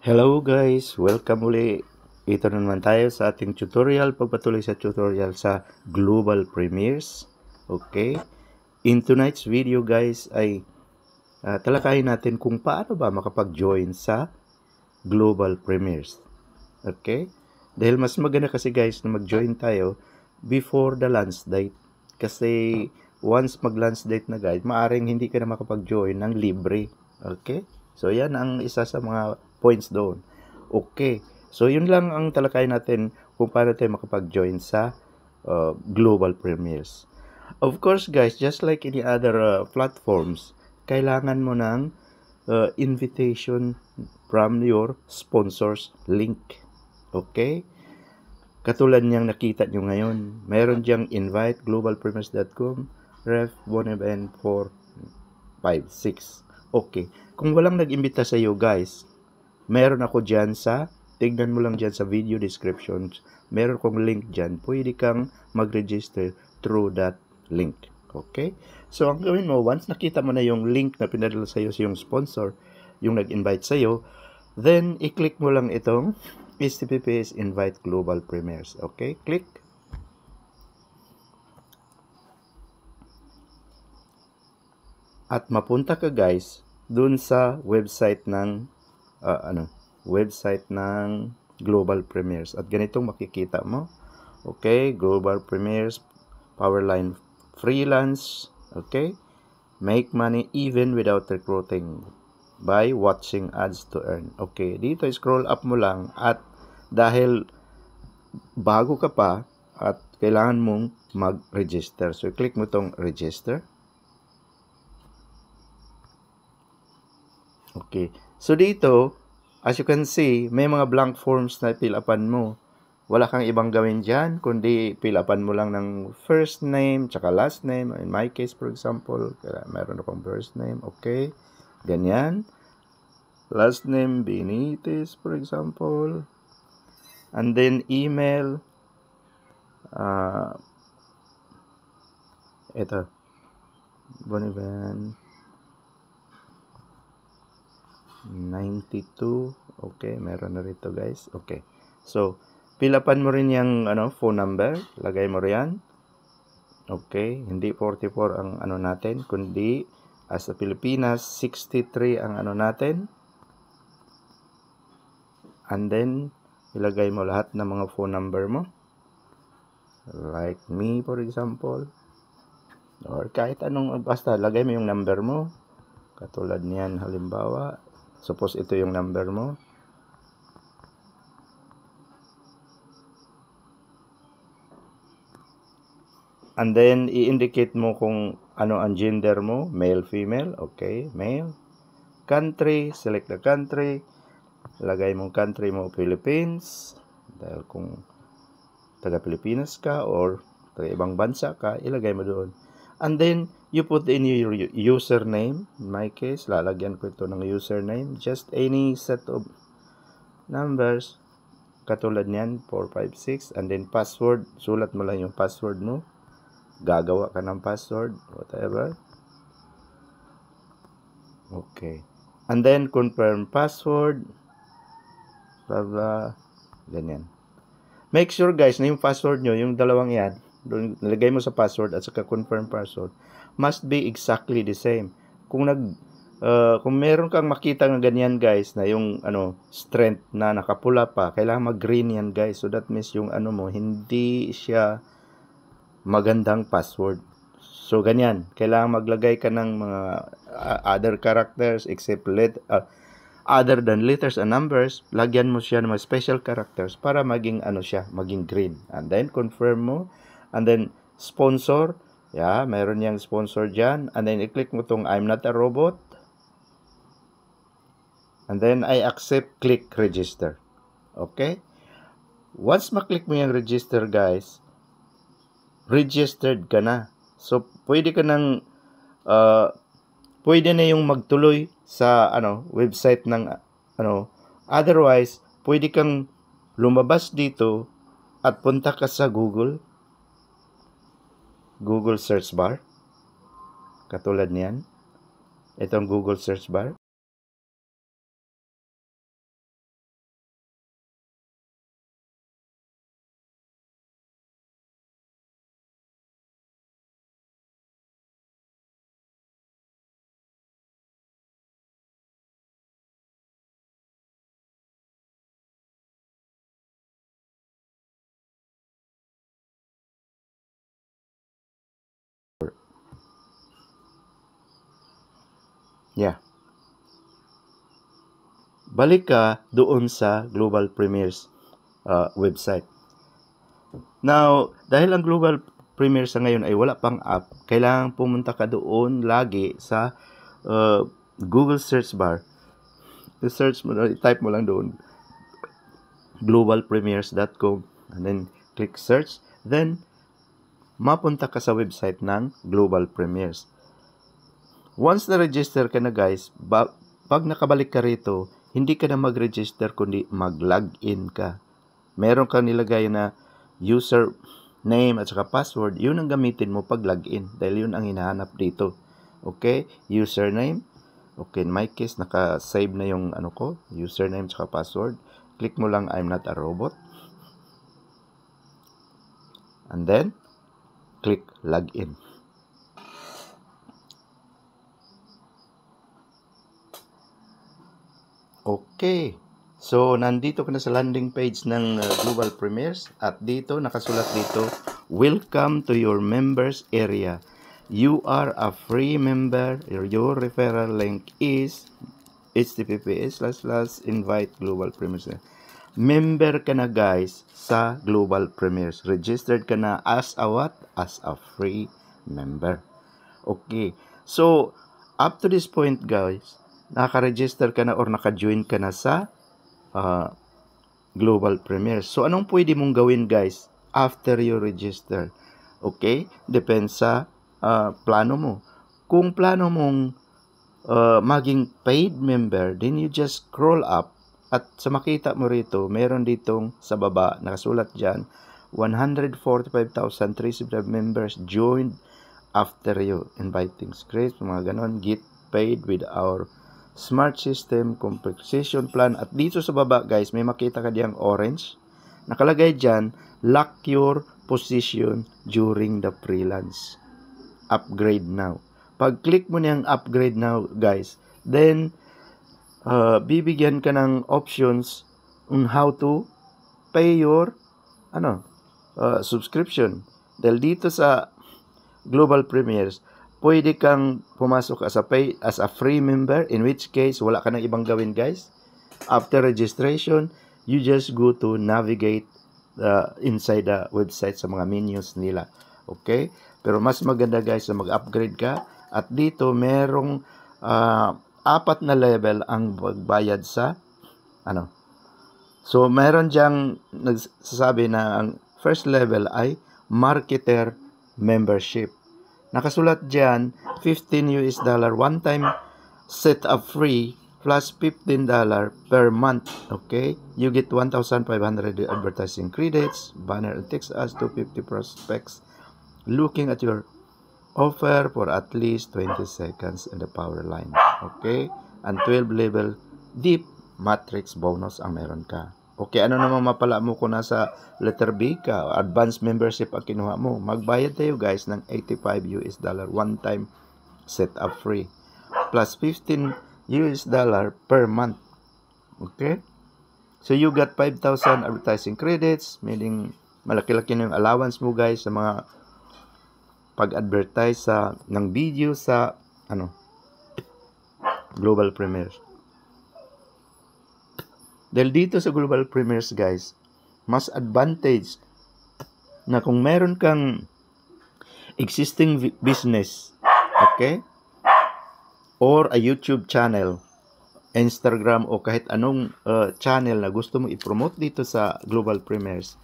Hello guys! Welcome uli. Ito na naman tayo sa ating tutorial, pagpatuloy sa tutorial sa Global Premieres. Okay? In tonight's video guys ay talakayin natin kung paano ba makapag-join sa Global Premieres. Okay? Dahil mas maganda kasi guys na mag-join tayo before the launch date. Kasi once mag-launch date na guys, maaring hindi ka na makapag-join ng libre. Okay? So yan ang isa sa mga points doon. Okay. So yun lang ang talakayin natin kung paano tayo makapag-join sa Global Premieres. Of course guys, just like any other platforms, kailangan mo ng invitation from your sponsors link. Okay? Katulad niyang nakita nyo ngayon, meron diyang invite globalpremiers.com ref 1event456. Okay. Kung walang nag-imbita sa iyo guys, meron ako dyan tignan mo lang dyan sa video descriptions, meron kong link dyan, pwede kang mag-register through that link. Okay? So, ang gawin mo, once nakita mo na yung link na pinadala sa iyo sa yung sponsor, yung nag-invite sa iyo, then, i-click mo lang itong HTTPS Invite Global Premieres. Okay? Click. At mapunta ka guys dun sa website ng Global Premieres. At ganitong makikita mo. Okay, Global Premieres, Powerline Freelance. Okay, make money even without recruiting by watching ads to earn. Okay, dito scroll up mo lang at dahil bago ka pa at kailangan mong mag-register. So, click mo tong register. Okay. So, dito, as you can see, may mga blank forms na fill upan mo. Wala kang ibang gawin dyan, kundi fill upan mo lang ng first name, tsaka last name. In my case, for example, meron akong first name. Okay. Ganyan. Last name, Benitez, for example. And then, email. Ito. Bonivan 92. Okay, meron na rito guys. Okay. So, fill upan mo rin yung phone number. Lagay mo riyan. Okay, hindi 44 ang natin, kundi as sa Pilipinas 63 ang natin. And then ilagay mo lahat ng mga phone number mo. Like me for example. Or kahit anong, basta lagay mo yung number mo. Katulad niyan halimbawa, suppose ito yung number mo. And then, i-indicate mo kung ano ang gender mo, male, female. Okay, male. Country, select the country. Lagay mong country mo, Philippines. Dahil kung taga-Pilipinas ka or taga-ibang bansa ka, ilagay mo doon. And then, you put in your username. In my case, lalagyan ko ito ng username. Just any set of numbers. Katulad niyan, 456. And then, password. Sulat mo lang yung password mo. Gagawa ka ng password, whatever. Okay. And then, confirm password. Blah, blah. Ganyan. Make sure guys na yung password nyo, yung dalawang yan, nilagay mo sa password at saka confirm password, must be exactly the same. Kung meron kang makita ng ganyan guys, na yung strength na nakapula pa, kailangan mag-green yan guys. So that means yung mo, hindi siya magandang password. So, ganyan. Kailangan maglagay ka ng mga other characters except other than letters and numbers. Lagyan mo siya ng mga special characters para maging maging green. And then, confirm mo. And then, sponsor. Yeah, meron niyang sponsor dyan. And then, i-click mo tong I'm not a robot. And then, I accept, click register. Okay? Once maklik mo yung register, guys, registered ka na. So, pwede ka nang pwede na yung magtuloy sa website ng otherwise, pwede kang lumabas dito at punta ka sa Google search bar. Katulad niyan. Itong Google search bar. Yeah. Balik ka doon sa Global Premiers website. Now, dahil ang Global Premiers sa ngayon ay wala pang app, kailangan pumunta ka doon lagi sa Google search bar. I-search mo, type mo lang doon globalpremiers.com and then click search, then mapunta ka sa website ng Global Premiers. Once na-register ka na guys, pag nakabalik ka rito, hindi ka na mag-register kundi mag-login ka. Meron kang nilagay na user name at saka password, yun ang gamitin mo pag login dahil yun ang hinahanap dito. Okay? Username. Okay, in my case, naka-save na yung username at saka password. Click mo lang I'm not a robot. And then, click login. Okay. So, nandito ka na sa landing page ng Global Premiers at dito, nakasulat dito, welcome to your members area. You are a free member. Your referral link is https://invite Global Premiers. Member ka na guys sa Global Premiers. Registered ka na as a what? As a free member. Okay. So, up to this point guys, naka-register ka na or naka-join ka na sa Global Premiers. So, anong pwede mong gawin guys after you register? Okay? Depende sa plano mo. Kung plano mong maging paid member, then you just scroll up at sa makita mo rito, meron ditong sa baba, nakasulat dyan, 145,375 members joined after you. Inviting scripts, mga ganon, get paid with our smart system compensation plan. At dito sa baba guys, may makita ka diyang orange. Nakalagay dyan, lock your position during the freelance. Upgrade now. Pag click mo niyang upgrade now guys, then bibigyan ka ng options on how to pay your subscription. Dahil dito sa Global Premiers, pwede kang pumasok as a free member, in which case wala ka nang ibang gawin guys. After registration, you just go to navigate inside the website sa mga menus nila. Okay? Pero mas maganda guys na mag-upgrade ka. At dito merong 4 na level ang magbayad sa So meron diyang nagsasabi na ang first level ay marketer membership. Nakasulat dyan, $15 one time set up free plus $15 per month. Okay? You get 1,500 advertising credits, banner and text ads, 250 prospects looking at your offer for at least 20 seconds in the power line. Okay? And 12 level deep matrix bonus ang meron ka. Okay, ano naman mapala mo kung nasa letter B ka, advanced membership ang kinuha mo, magbayad tayo guys ng $85 one time setup free plus $15 per month. Okay? So you got 5,000 advertising credits, meaning malaki-laki na yung allowance mo guys sa mga pag-advertise ng video sa Global Premiers. Dahil dito sa Global Premiers guys, mas advantage na kung meron kang existing business, okay? Or a YouTube channel, Instagram o kahit anong channel na gusto mo i-promote dito sa Global Premiers,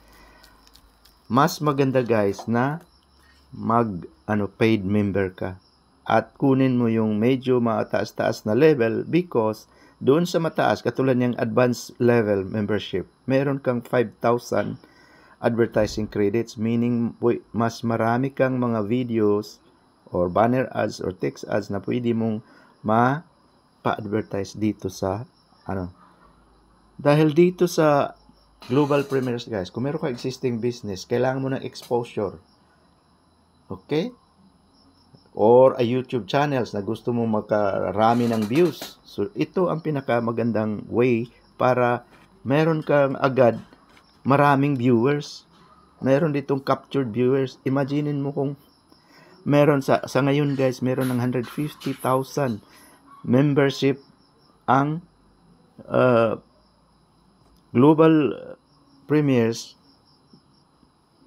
mas maganda guys na paid member ka at kunin mo yung medyo mataas-taas na level because doon sa mataas, katulad niyang advanced level membership, meron kang 5,000 advertising credits, meaning mas marami kang mga videos or banner ads or text ads na pwede mong pa-advertise dito sa Dahil dito sa Global Premiers guys, kung meron ka existing business, kailangan mo ng exposure. Okay? Or a YouTube channels na gusto mo magkarami ng views. So, ito ang pinakamagandang way para meron kang agad maraming viewers. Meron ditong captured viewers. Imaginin mo kung meron sa ngayon guys, meron ng 150,000 membership ang global premieres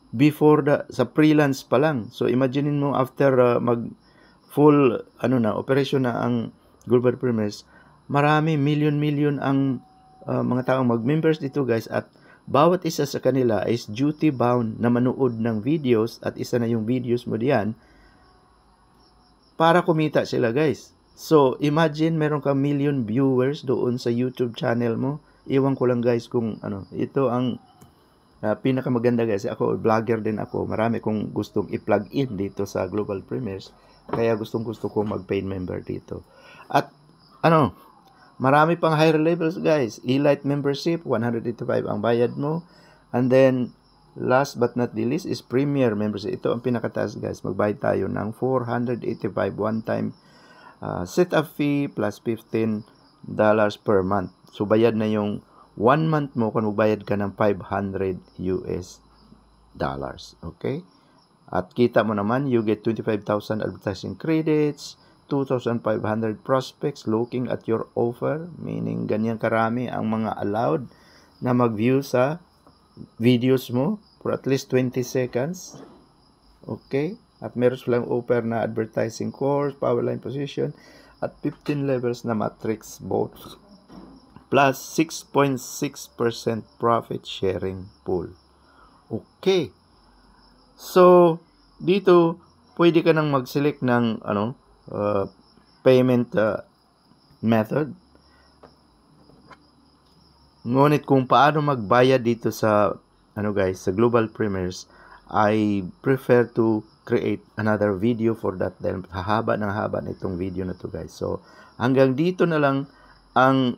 before sa freelance pa lang. So imaginein mo after mag full operation na ang global premieres, marami million ang mga taong mag-members dito guys, at bawat isa sa kanila is duty bound na manood ng videos, at isa na yung videos mo diyan para kumita sila guys. So imagine meron ka million viewers doon sa YouTube channel mo. Iwan ko lang guys kung ito ang pinakamaganda guys. Ako vlogger din ako, marami kong gustong i-plug in dito sa global premieres, kaya gusto ko mag-paid member dito. At marami pang higher levels guys. Elite membership 185 ang bayad mo, and then last but not the least is premier membership. Ito ang pinakataas guys. Magbayad tayo ng 485 one time setup fee plus $15 per month. So bayad na yung 1 month mo kung magbayad ka ng $500. Okay? At kita mo naman, you get 25,000 advertising credits, 2,500 prospects looking at your offer, meaning ganyan karami ang mga allowed na mag-view sa videos mo for at least 20 seconds. Okay? At meron silang offer na advertising course, powerline position, at 15 levels na matrix both, plus 6.6% profit sharing pool. Okay. So, dito, pwede ka nang mag-select ng payment method. Ngunit kung paano magbayad dito sa sa global premieres, I prefer to create another video for that. Then haba na itong video na to guys. So hanggang dito na lang ang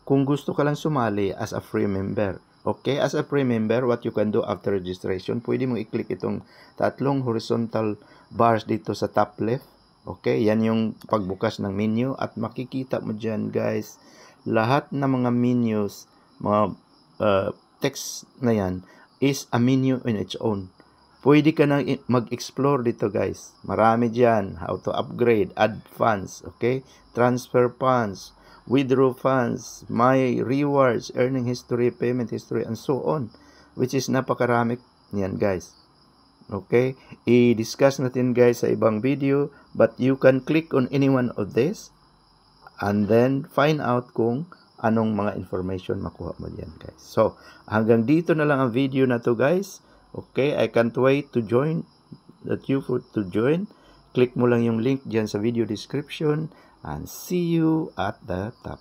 kung gusto ka lang sumali as a free member. Okay, as a free member, what you can do after registration, pwede mo i-click itong tatlong horizontal bars dito sa top left. Okay, yan yung pagbukas ng menu, at makikita mo dyan guys, lahat ng mga menus, mga text na yan is a menu in its own. Pwede ka na mag-explore dito guys. Marami dyan. How to upgrade, add funds, okay? Transfer funds, withdraw funds, my rewards, earning history, payment history, and so on. Which is napakarami yan guys. Okay? I-discuss natin guys sa ibang video. But you can click on any one of this and then find out kung anong mga information makuha mo diyan guys. So, hanggang dito na lang ang video na to guys. Okay, I can't wait to join to join. Click mo lang yung link diyan sa video description, and see you at the top.